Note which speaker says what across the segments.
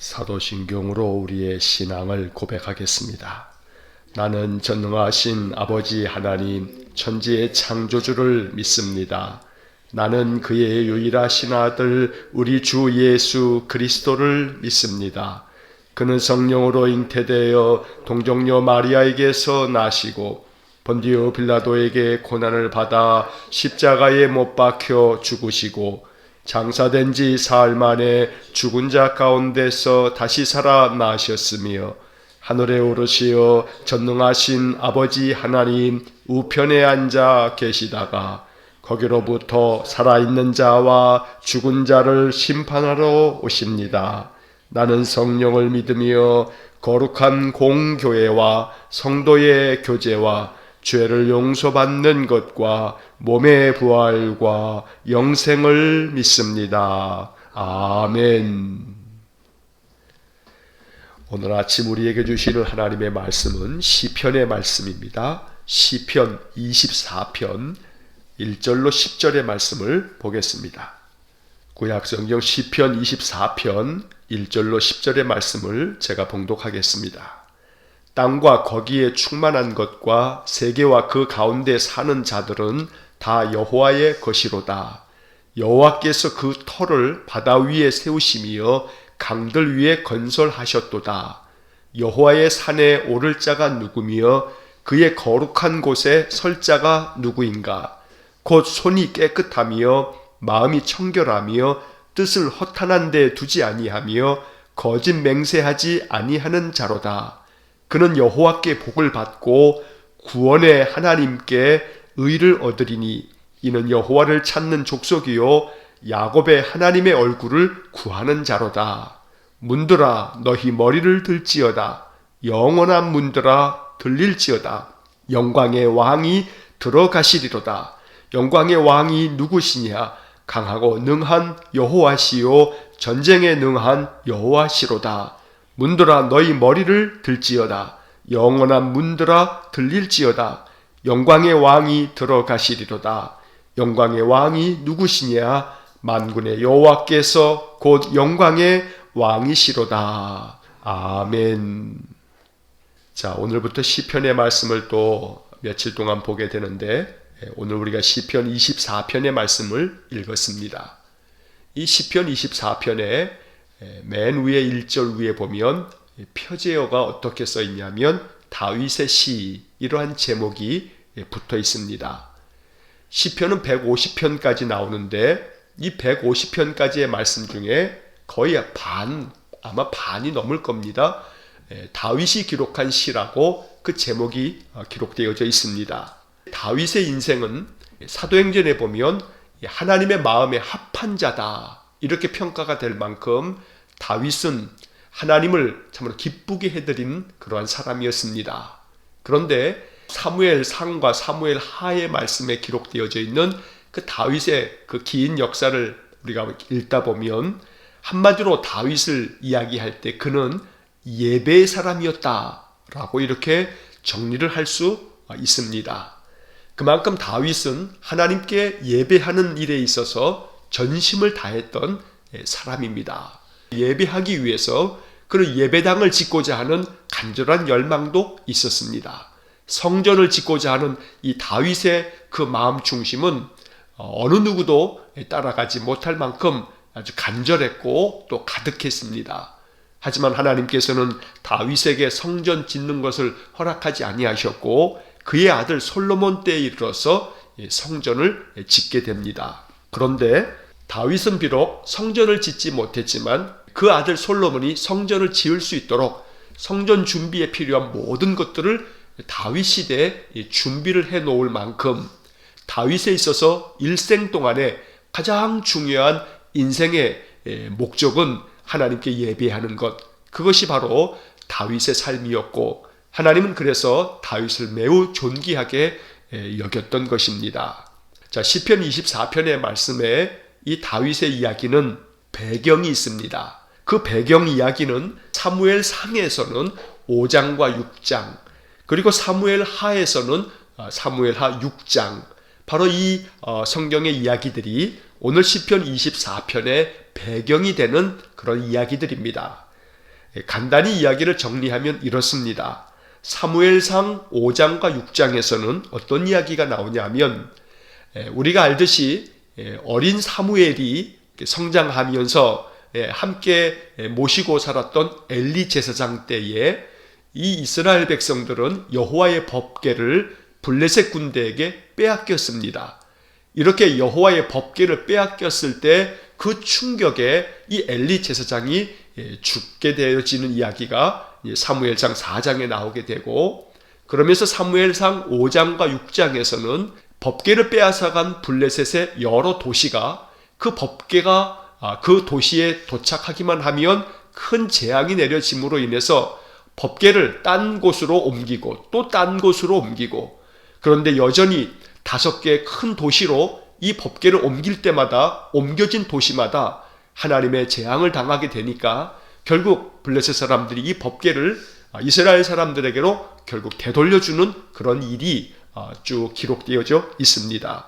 Speaker 1: 사도신경으로 우리의 신앙을 고백하겠습니다. 나는 전능하신 아버지 하나님 천지의 창조주를 믿습니다. 나는 그의 유일하신 아들 우리 주 예수 그리스도를 믿습니다. 그는 성령으로 잉태되어 동정녀 마리아에게서 나시고 본디오 빌라도에게 고난을 받아 십자가에 못 박혀 죽으시고 장사된 지 사흘 만에 죽은 자 가운데서 다시 살아나셨으며 하늘에 오르시어 전능하신 아버지 하나님 우편에 앉아 계시다가 거기로부터 살아있는 자와 죽은 자를 심판하러 오십니다. 나는 성령을 믿으며 거룩한 공교회와 성도의 교제와 죄를 용서받는 것과 몸의 부활과 영생을 믿습니다. 아멘. 오늘 아침 우리에게 주시는 하나님의 말씀은 시편의 말씀입니다. 시편 24편 1절로 10절의 말씀을 보겠습니다. 구약성경 시편 24편 1절로 10절의 말씀을 제가 봉독하겠습니다. 땅과 거기에 충만한 것과 세계와 그 가운데 사는 자들은 다 여호와의 것이로다. 여호와께서 그 터를 바다 위에 세우시며 강들 위에 건설하셨도다. 여호와의 산에 오를 자가 누구며 그의 거룩한 곳에 설 자가 누구인가? 곧 손이 깨끗하며 마음이 청결하며 뜻을 허탄한 데 두지 아니하며 거짓 맹세하지 아니하는 자로다. 그는 여호와께 복을 받고 구원의 하나님께 의를 얻으리니 이는 여호와를 찾는 족속이요 야곱의 하나님의 얼굴을 구하는 자로다. 문들아 너희 머리를 들지어다. 영원한 문들아 들릴지어다. 영광의 왕이 들어가시리로다. 영광의 왕이 누구시냐? 강하고 능한 여호와시요 전쟁에 능한 여호와시로다. 문들아 너희 머리를 들지어다. 영원한 문들아 들릴지어다. 영광의 왕이 들어가시리로다. 영광의 왕이 누구시냐? 만군의 여호와께서 곧 영광의 왕이시로다. 아멘. 자, 오늘부터 시편의 말씀을 또 며칠 동안 보게 되는데 오늘 우리가 시편 24편의 말씀을 읽었습니다. 이 시편 24편에 맨 위에 1절 위에 보면 표제어가 어떻게 써 있냐면 다윗의 시 이러한 제목이 붙어 있습니다. 시편은 150편까지 나오는데 이 150편까지의 말씀 중에 거의 아마 반이 넘을 겁니다. 다윗이 기록한 시라고 그 제목이 기록되어져 있습니다. 다윗의 인생은 사도행전에 보면 하나님의 마음에 합한 자다 이렇게 평가가 될 만큼 다윗은 하나님을 참으로 기쁘게 해드린 그러한 사람이었습니다. 그런데 사무엘 상과 사무엘 하의 말씀에 기록되어져 있는 그 다윗의 그 긴 역사를 우리가 읽다 보면 한마디로 다윗을 이야기할 때 그는 예배의 사람이었다라고 이렇게 정리를 할 수 있습니다. 그만큼 다윗은 하나님께 예배하는 일에 있어서 전심을 다했던 사람입니다. 예배하기 위해서 그런 예배당을 짓고자 하는 간절한 열망도 있었습니다. 성전을 짓고자 하는 이 다윗의 그 마음 중심은 어느 누구도 따라가지 못할 만큼 아주 간절했고 또 가득했습니다. 하지만 하나님께서는 다윗에게 성전 짓는 것을 허락하지 아니하셨고 그의 아들 솔로몬 때에 이르러서 성전을 짓게 됩니다. 그런데 다윗은 비록 성전을 짓지 못했지만 그 아들 솔로몬이 성전을 지을 수 있도록 성전 준비에 필요한 모든 것들을 다윗 시대에 준비를 해 놓을 만큼 다윗에 있어서 일생 동안에 가장 중요한 인생의 목적은 하나님께 예배하는 것, 그것이 바로 다윗의 삶이었고 하나님은 그래서 다윗을 매우 존귀하게 여겼던 것입니다. 자, 시편 24편의 말씀에 이 다윗의 이야기는 배경이 있습니다. 그 배경 이야기는 사무엘 상에서는 5장과 6장, 그리고 사무엘 하에서는 사무엘 하 6장, 바로 이 성경의 이야기들이 오늘 시편 24편의 배경이 되는 그런 이야기들입니다. 간단히 이야기를 정리하면 이렇습니다. 사무엘상 5장과 6장에서는 어떤 이야기가 나오냐면 우리가 알듯이 어린 사무엘이 성장하면서 함께 모시고 살았던 엘리 제사장 때에 이 이스라엘 백성들은 여호와의 법궤를 블레셋 군대에게 빼앗겼습니다. 이렇게 여호와의 법궤를 빼앗겼을 때 그 충격에 이 엘리 제사장이 죽게 되어지는 이야기가 사무엘상 4장에 나오게 되고, 그러면서 사무엘상 5장과 6장에서는 법궤를 빼앗아간 블레셋의 여러 도시가 그 법궤가 그 도시에 도착하기만 하면 큰 재앙이 내려짐으로 인해서 법궤를 딴 곳으로 옮기고 또 딴 곳으로 옮기고, 그런데 여전히 5개의 큰 도시로 이 법궤를 옮길 때마다 옮겨진 도시마다 하나님의 재앙을 당하게 되니까 결국 블레셋 사람들이 이 법궤를 이스라엘 사람들에게로 결국 되돌려주는 그런 일이 쭉 기록되어져 있습니다.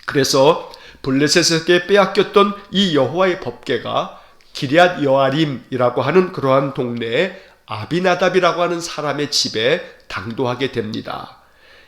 Speaker 1: 그래서 블레셋에게 빼앗겼던 이 여호와의 법궤가 기럇 여아림이라고 하는 그러한 동네에 아비나답이라고 하는 사람의 집에 당도하게 됩니다.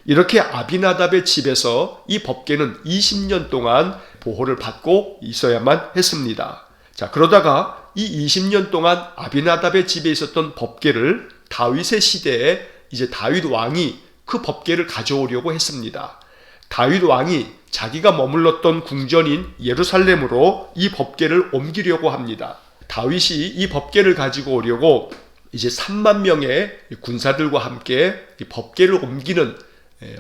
Speaker 1: 이렇게 아비나답의 집에서 이 법궤는 20년 동안 보호를 받고 있어야만 했습니다. 자, 그러다가 이 20년 동안 아비나답의 집에 있었던 법궤를 다윗의 시대에 이제 다윗 왕이 그 법궤를 가져오려고 했습니다. 다윗 왕이 자기가 머물렀던 궁전인 예루살렘으로 이 법궤를 옮기려고 합니다. 다윗이 이 법궤를 가지고 오려고 이제 3만 명의 군사들과 함께 이 법궤를 옮기는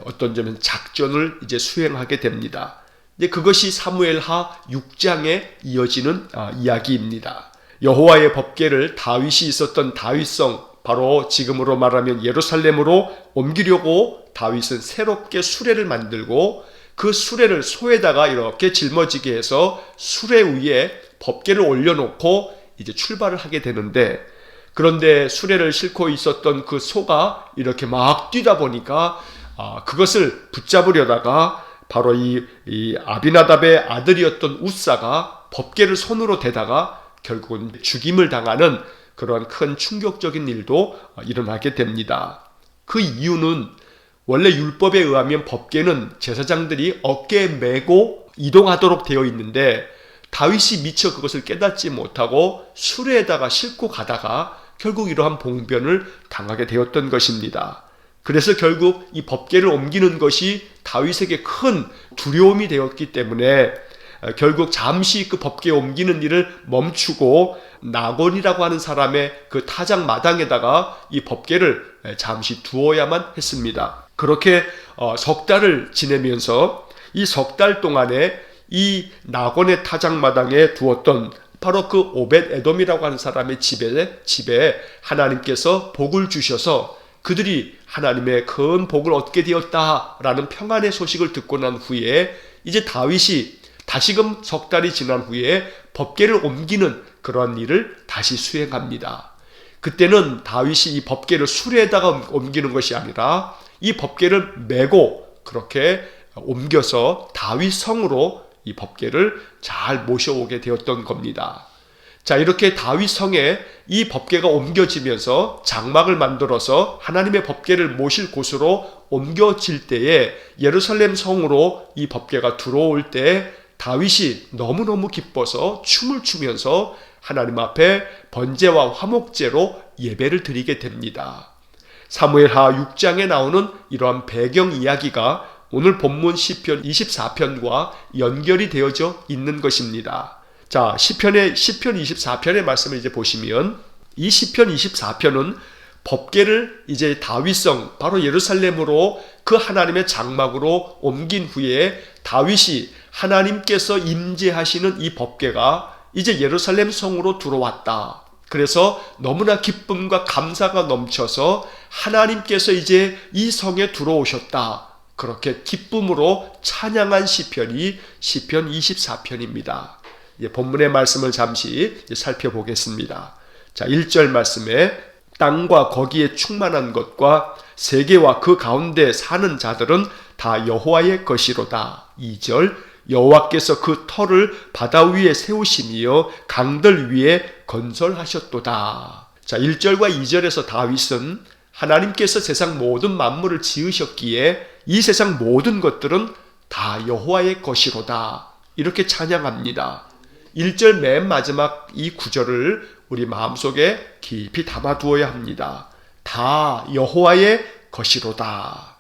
Speaker 1: 어떤 점은 작전을 이제 수행하게 됩니다. 이제 그것이 사무엘하 6장에 이어지는 이야기입니다. 여호와의 법궤를 다윗이 있었던 다윗성, 바로 지금으로 말하면 예루살렘으로 옮기려고 다윗은 새롭게 수레를 만들고 그 수레를 소에다가 이렇게 짊어지게 해서 수레 위에 법궤를 올려놓고 이제 출발을 하게 되는데, 그런데 수레를 싣고 있었던 그 소가 이렇게 막 뛰다 보니까 그것을 붙잡으려다가 바로 이 아비나답의 아들이었던 우사가 법궤를 손으로 대다가 결국은 죽임을 당하는 그런 큰 충격적인 일도 일어나게 됩니다. 그 이유는 원래 율법에 의하면 법궤는 제사장들이 어깨에 메고 이동하도록 되어 있는데 다윗이 미처 그것을 깨닫지 못하고 수레에다가 싣고 가다가 결국 이러한 봉변을 당하게 되었던 것입니다. 그래서 결국 이 법궤를 옮기는 것이 다윗에게 큰 두려움이 되었기 때문에 결국 잠시 그 법궤 옮기는 일을 멈추고 나곤이라고 하는 사람의 그 타작 마당에다가 이 법궤를 잠시 두어야만 했습니다. 그렇게 석 달을 지내면서 이 석 달 동안에 이 나곤의 타작 마당에 두었던 바로 그 오벳 에돔이라고 하는 사람의 집에 하나님께서 복을 주셔서 그들이 하나님의 큰 복을 얻게 되었다라는 평안의 소식을 듣고 난 후에 이제 다윗이 다시금 석 달이 지난 후에 법궤를 옮기는 그런 일을 다시 수행합니다. 그때는 다윗이 이 법궤를 수레에다가 옮기는 것이 아니라 이 법궤를 메고 그렇게 옮겨서 다윗 성으로 이 법궤를 잘 모셔오게 되었던 겁니다. 자, 이렇게 다윗 성에 이 법궤가 옮겨지면서 장막을 만들어서 하나님의 법궤를 모실 곳으로 옮겨질 때에 예루살렘 성으로 이 법궤가 들어올 때 다윗이 너무너무 기뻐서 춤을 추면서 하나님 앞에 번제와 화목제로 예배를 드리게 됩니다. 사무엘하 6장에 나오는 이러한 배경 이야기가 오늘 본문 시편 24편과 연결이 되어져 있는 것입니다. 자, 시편 24편의 말씀을 이제 보시면 이 시편 24편은 법궤를 이제 다윗성 바로 예루살렘으로 그 하나님의 장막으로 옮긴 후에 다윗이 하나님께서 임재하시는 이 법궤가 이제 예루살렘 성으로 들어왔다. 그래서 너무나 기쁨과 감사가 넘쳐서 하나님께서 이제 이 성에 들어오셨다. 그렇게 기쁨으로 찬양한 시편이 시편 24편입니다. 본문의 말씀을 잠시 살펴보겠습니다. 자, 1절 말씀에 땅과 거기에 충만한 것과 세계와 그 가운데 사는 자들은 다 여호와의 것이로다. 2절 여호와께서 그 터를 바다 위에 세우시며 강들 위에 건설하셨도다. 자, 1절과 2절에서 다윗은 하나님께서 세상 모든 만물을 지으셨기에 이 세상 모든 것들은 다 여호와의 것이로다, 이렇게 찬양합니다. 1절 맨 마지막 이 구절을 우리 마음속에 깊이 담아두어야 합니다. 다 여호와의 것이로다.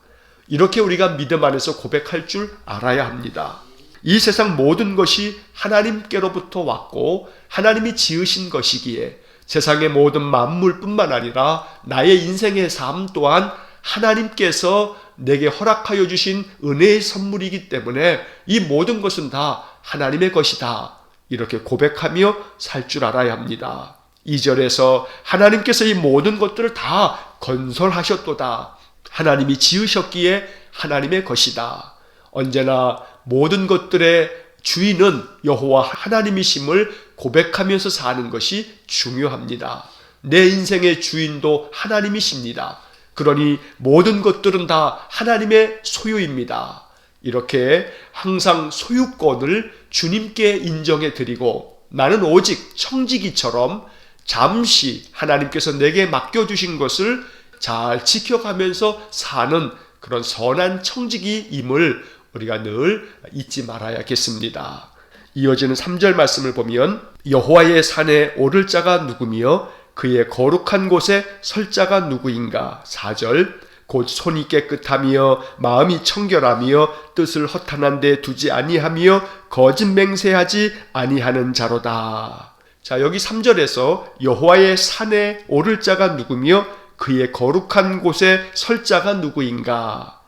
Speaker 1: 이렇게 우리가 믿음 안에서 고백할 줄 알아야 합니다. 이 세상 모든 것이 하나님께로부터 왔고 하나님이 지으신 것이기에 세상의 모든 만물뿐만 아니라 나의 인생의 삶 또한 하나님께서 내게 허락하여 주신 은혜의 선물이기 때문에 이 모든 것은 다 하나님의 것이다, 이렇게 고백하며 살 줄 알아야 합니다. 2절에서 하나님께서 이 모든 것들을 다 건설하셨도다. 하나님이 지으셨기에 하나님의 것이다. 언제나 모든 것들의 주인은 여호와 하나님이심을 고백하면서 사는 것이 중요합니다. 내 인생의 주인도 하나님이십니다. 그러니 모든 것들은 다 하나님의 소유입니다. 이렇게 항상 소유권을 주님께 인정해 드리고 나는 오직 청지기처럼 잠시 하나님께서 내게 맡겨주신 것을 잘 지켜가면서 사는 그런 선한 청지기임을 우리가 늘 잊지 말아야겠습니다. 이어지는 3절 말씀을 보면 여호와의 산에 오를 자가 누구며 그의 거룩한 곳에 설 자가 누구인가. 4절 곧 손이 깨끗하며 마음이 청결하며 뜻을 허탄한 데 두지 아니하며 거짓 맹세하지 아니하는 자로다. 자, 여기 3절에서 여호와의 산에 오를 자가 누구며 그의 거룩한 곳에 설 자가 누구인가.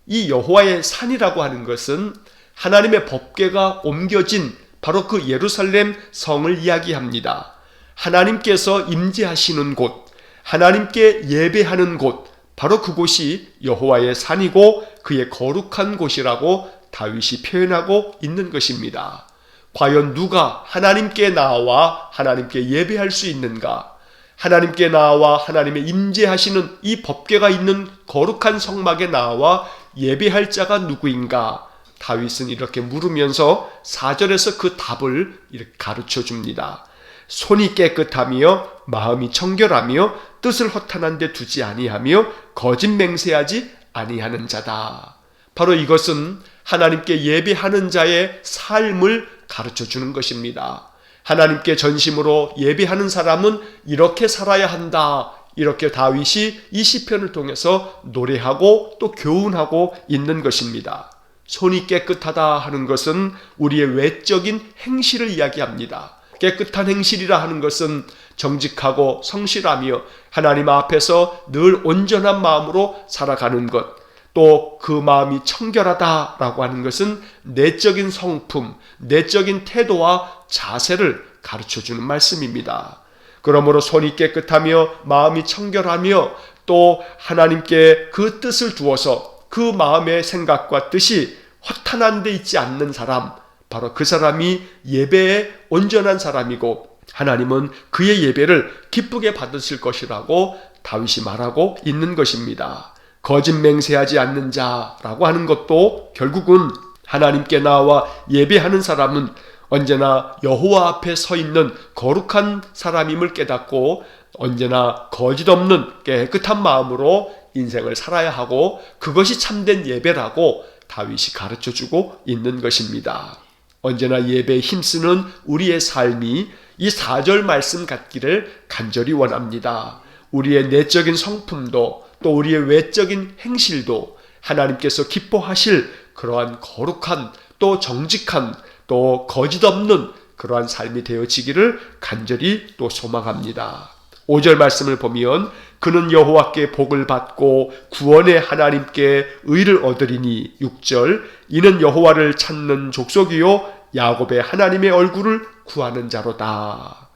Speaker 1: 이 여호와의 산이라고 하는 것은 하나님의 법궤가 옮겨진 바로 그 예루살렘 성을 이야기합니다. 하나님께서 임재하시는 곳, 하나님께 예배하는 곳, 바로 그곳이 여호와의 산이고 그의 거룩한 곳이라고 다윗이 표현하고 있는 것입니다. 과연 누가 하나님께 나와 하나님께 예배할 수 있는가? 하나님께 나와 하나님의 임재하시는 이 법궤가 있는 거룩한 성막에 나와 예배할 자가 누구인가? 다윗은 이렇게 물으면서 4절에서 그 답을 이렇게 가르쳐 줍니다. 손이 깨끗하며 마음이 청결하며 뜻을 허탄한 데 두지 아니하며 거짓 맹세하지 아니하는 자다. 바로 이것은 하나님께 예배하는 자의 삶을 가르쳐 주는 것입니다. 하나님께 전심으로 예배하는 사람은 이렇게 살아야 한다, 이렇게 다윗이 이 시편을 통해서 노래하고 또 교훈하고 있는 것입니다. 손이 깨끗하다 하는 것은 우리의 외적인 행실을 이야기합니다. 깨끗한 행실이라 하는 것은 정직하고 성실하며 하나님 앞에서 늘 온전한 마음으로 살아가는 것, 또 그 마음이 청결하다라고 하는 것은 내적인 성품, 내적인 태도와 자세를 가르쳐주는 말씀입니다. 그러므로 손이 깨끗하며 마음이 청결하며 또 하나님께 그 뜻을 두어서 그 마음의 생각과 뜻이 허탄한 데 있지 않는 사람, 바로 그 사람이 예배에 온전한 사람이고 하나님은 그의 예배를 기쁘게 받으실 것이라고 다윗이 말하고 있는 것입니다. 거짓 맹세하지 않는 자라고 하는 것도 결국은 하나님께 나와 예배하는 사람은 언제나 여호와 앞에 서 있는 거룩한 사람임을 깨닫고 언제나 거짓 없는 깨끗한 마음으로 인생을 살아야 하고 그것이 참된 예배라고 다윗이 가르쳐주고 있는 것입니다. 언제나 예배에 힘쓰는 우리의 삶이 이 4절 말씀 같기를 간절히 원합니다. 우리의 내적인 성품도 또 우리의 외적인 행실도 하나님께서 기뻐하실 그러한 거룩한 또 정직한 또 거짓 없는 그러한 삶이 되어지기를 간절히 또 소망합니다. 5절 말씀을 보면 그는 여호와께 복을 받고 구원의 하나님께 의를 얻으리니. 6절 이는 여호와를 찾는 족속이요 야곱의 하나님의 얼굴을 구하는 자로다.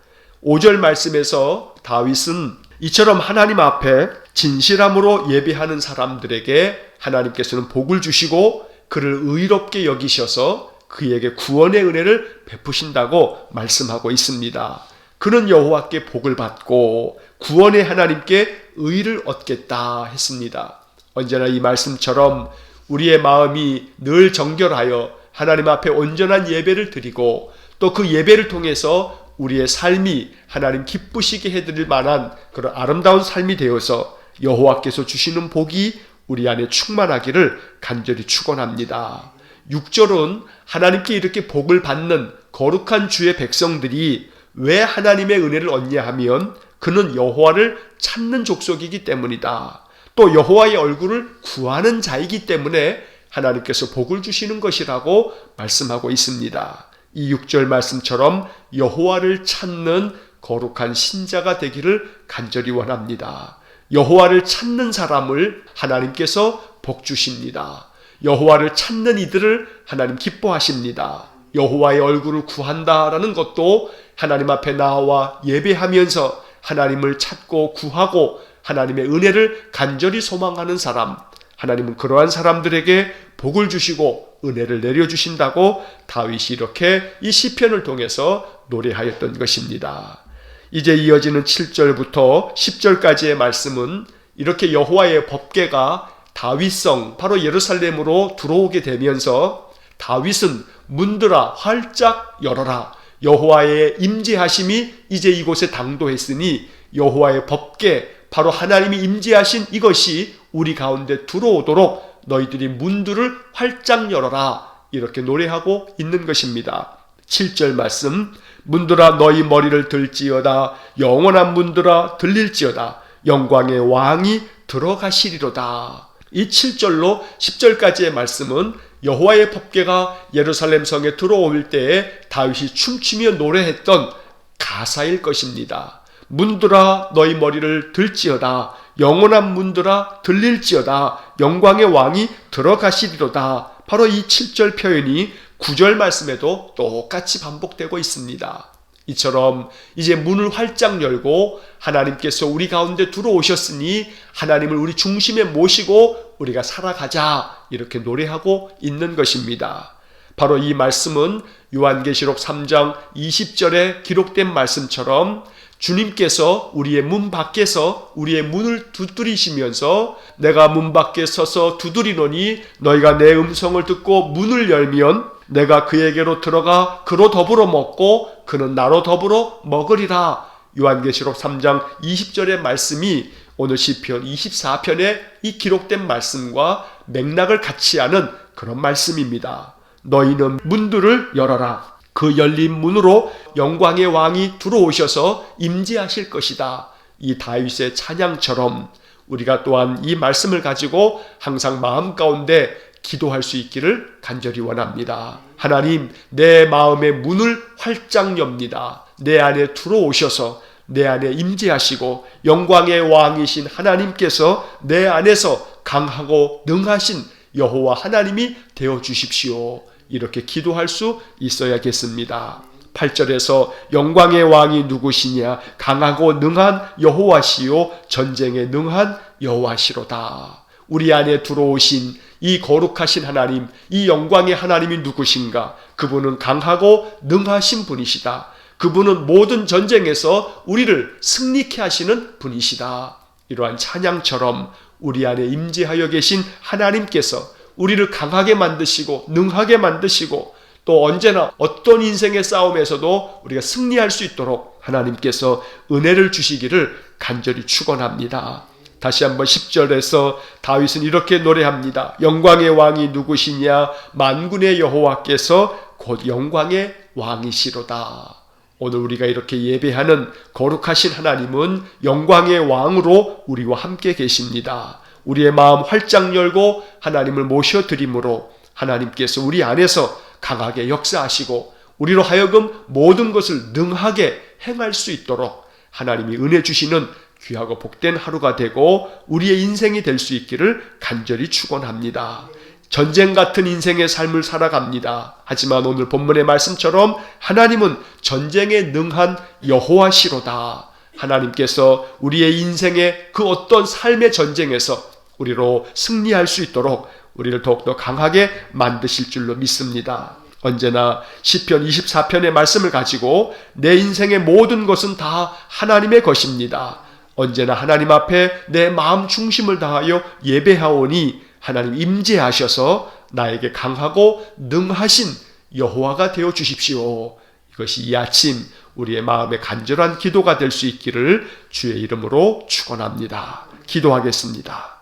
Speaker 1: 5절 말씀에서 다윗은 이처럼 하나님 앞에 진실함으로 예배하는 사람들에게 하나님께서는 복을 주시고 그를 의롭게 여기셔서 그에게 구원의 은혜를 베푸신다고 말씀하고 있습니다. 그는 여호와께 복을 받고 구원의 하나님께 의를 얻겠다 했습니다. 언제나 이 말씀처럼 우리의 마음이 늘 정결하여 하나님 앞에 온전한 예배를 드리고 또 그 예배를 통해서 우리의 삶이 하나님 기쁘시게 해드릴 만한 그런 아름다운 삶이 되어서 여호와께서 주시는 복이 우리 안에 충만하기를 간절히 축원합니다. 6절은 하나님께 이렇게 복을 받는 거룩한 주의 백성들이 왜 하나님의 은혜를 얻냐 하면 그는 여호와를 찾는 족속이기 때문이다. 또 여호와의 얼굴을 구하는 자이기 때문에 하나님께서 복을 주시는 것이라고 말씀하고 있습니다. 이 6절 말씀처럼 여호와를 찾는 거룩한 신자가 되기를 간절히 원합니다. 여호와를 찾는 사람을 하나님께서 복 주십니다. 여호와를 찾는 이들을 하나님 기뻐하십니다. 여호와의 얼굴을 구한다라는 것도 하나님 앞에 나와 예배하면서 하나님을 찾고 구하고 하나님의 은혜를 간절히 소망하는 사람, 하나님은 그러한 사람들에게 복을 주시고 은혜를 내려주신다고 다윗이 이렇게 이 시편을 통해서 노래하였던 것입니다. 이제 이어지는 7절부터 10절까지의 말씀은 이렇게 여호와의 법궤가 다윗성 바로 예루살렘으로 들어오게 되면서 다윗은 문들아 활짝 열어라, 여호와의 임재하심이 이제 이곳에 당도했으니 여호와의 법궤 바로 하나님이 임재하신 이것이 우리 가운데 들어오도록 너희들이 문들을 활짝 열어라, 이렇게 노래하고 있는 것입니다. 7절 말씀, 문들아 너희 머리를 들지어다, 영원한 문들아 들릴지어다, 영광의 왕이 들어가시리로다. 이 7절로 10절까지의 말씀은 여호와의 법궤가 예루살렘 성에 들어올 때에 다윗이 춤추며 노래했던 가사일 것입니다. 문들아 너희 머리를 들지어다, 영원한 문들아 들릴지어다, 영광의 왕이 들어가시리로다. 바로 이 7절 표현이 9절 말씀에도 똑같이 반복되고 있습니다. 이처럼 이제 문을 활짝 열고 하나님께서 우리 가운데 들어오셨으니 하나님을 우리 중심에 모시고 우리가 살아가자, 이렇게 노래하고 있는 것입니다. 바로 이 말씀은 요한계시록 3장 20절에 기록된 말씀처럼 주님께서 우리의 문 밖에서 우리의 문을 두드리시면서 내가 문 밖에 서서 두드리노니 너희가 내 음성을 듣고 문을 열면 내가 그에게로 들어가 그로 더불어 먹고 그는 나로 더불어 먹으리라. 요한계시록 3장 20절의 말씀이 오늘 시편 24편에 이 기록된 말씀과 맥락을 같이 하는 그런 말씀입니다. 너희는 문들을 열어라. 그 열린 문으로 영광의 왕이 들어오셔서 임재하실 것이다. 이 다윗의 찬양처럼 우리가 또한 이 말씀을 가지고 항상 마음 가운데 기도할 수 있기를 간절히 원합니다. 하나님, 내 마음의 문을 활짝 엽니다. 내 안에 들어오셔서 내 안에 임재하시고 영광의 왕이신 하나님께서 내 안에서 강하고 능하신 여호와 하나님이 되어 주십시오. 이렇게 기도할 수 있어야겠습니다. 8절에서 영광의 왕이 누구시냐? 강하고 능한 여호와시요 전쟁에 능한 여호와시로다. 우리 안에 들어오신 이 거룩하신 하나님, 이 영광의 하나님이 누구신가? 그분은 강하고 능하신 분이시다. 그분은 모든 전쟁에서 우리를 승리케 하시는 분이시다. 이러한 찬양처럼 우리 안에 임재하여 계신 하나님께서 우리를 강하게 만드시고 능하게 만드시고 또 언제나 어떤 인생의 싸움에서도 우리가 승리할 수 있도록 하나님께서 은혜를 주시기를 간절히 축원합니다. 다시 한번 10절에서 다윗은 이렇게 노래합니다. 영광의 왕이 누구시냐? 만군의 여호와께서 곧 영광의 왕이시로다. 오늘 우리가 이렇게 예배하는 거룩하신 하나님은 영광의 왕으로 우리와 함께 계십니다. 우리의 마음 활짝 열고 하나님을 모셔드림으로 하나님께서 우리 안에서 강하게 역사하시고 우리로 하여금 모든 것을 능하게 행할 수 있도록 하나님이 은혜 주시는 귀하고 복된 하루가 되고 우리의 인생이 될 수 있기를 간절히 축원합니다. 전쟁 같은 인생의 삶을 살아갑니다. 하지만 오늘 본문의 말씀처럼 하나님은 전쟁에 능한 여호와시로다. 하나님께서 우리의 인생의 그 어떤 삶의 전쟁에서 우리로 승리할 수 있도록 우리를 더욱더 강하게 만드실 줄로 믿습니다. 언제나 시편 24편의 말씀을 가지고 내 인생의 모든 것은 다 하나님의 것입니다. 언제나 하나님 앞에 내 마음 중심을 다하여 예배하오니 하나님 임재하셔서 나에게 강하고 능하신 여호와가 되어 주십시오. 이것이 이 아침 우리의 마음의 간절한 기도가 될 수 있기를 주의 이름으로 축원합니다. 기도하겠습니다.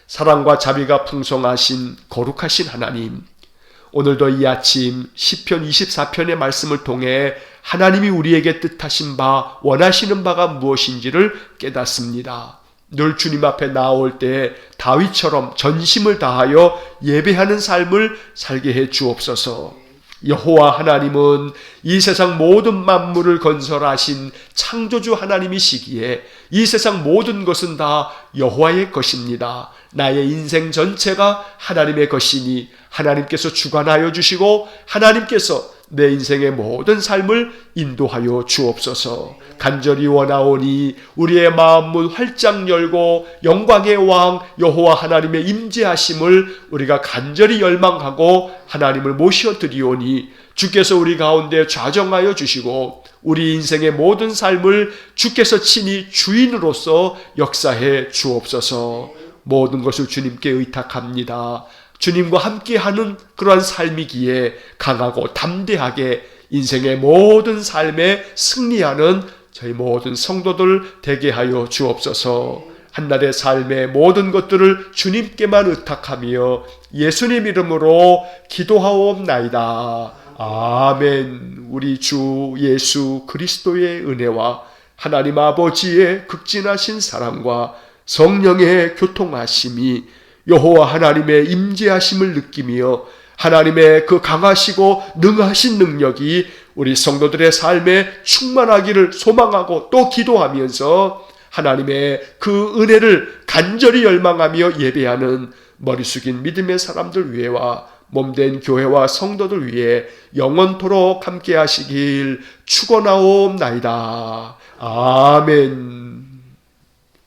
Speaker 1: 사랑과 자비가 풍성하신 거룩하신 하나님, 오늘도 이 아침 시편 24편의 말씀을 통해 하나님이 우리에게 뜻하신 바, 원하시는 바가 무엇인지를 깨닫습니다. 늘 주님 앞에 나올 때 다윗처럼 전심을 다하여 예배하는 삶을 살게 해 주옵소서. 여호와 하나님은 이 세상 모든 만물을 건설하신 창조주 하나님이시기에 이 세상 모든 것은 다 여호와의 것입니다. 나의 인생 전체가 하나님의 것이니 하나님께서 주관하여 주시고 하나님께서 내 인생의 모든 삶을 인도하여 주옵소서. 간절히 원하오니 우리의 마음문 활짝 열고 영광의 왕 여호와 하나님의 임재하심을 우리가 간절히 열망하고 하나님을 모셔드리오니 주께서 우리 가운데 좌정하여 주시고 우리 인생의 모든 삶을 주께서 친히 주인으로서 역사해 주옵소서. 모든 것을 주님께 의탁합니다. 주님과 함께하는 그러한 삶이기에 강하고 담대하게 인생의 모든 삶에 승리하는 저희 모든 성도들 되게 하여 주옵소서. 한날의 삶의 모든 것들을 주님께만 의탁하며 예수님 이름으로 기도하옵나이다. 아멘. 우리 주 예수 그리스도의 은혜와 하나님 아버지의 극진하신 사랑과 성령의 교통하심이 여호와 하나님의 임재하심을 느끼며 하나님의 그 강하시고 능하신 능력이 우리 성도들의 삶에 충만하기를 소망하고 또 기도하면서 하나님의 그 은혜를 간절히 열망하며 예배하는 머리 숙인 믿음의 사람들 위에와 몸된 교회와 성도들 위해 영원토록 함께 하시길 축원하옵나이다. 아멘.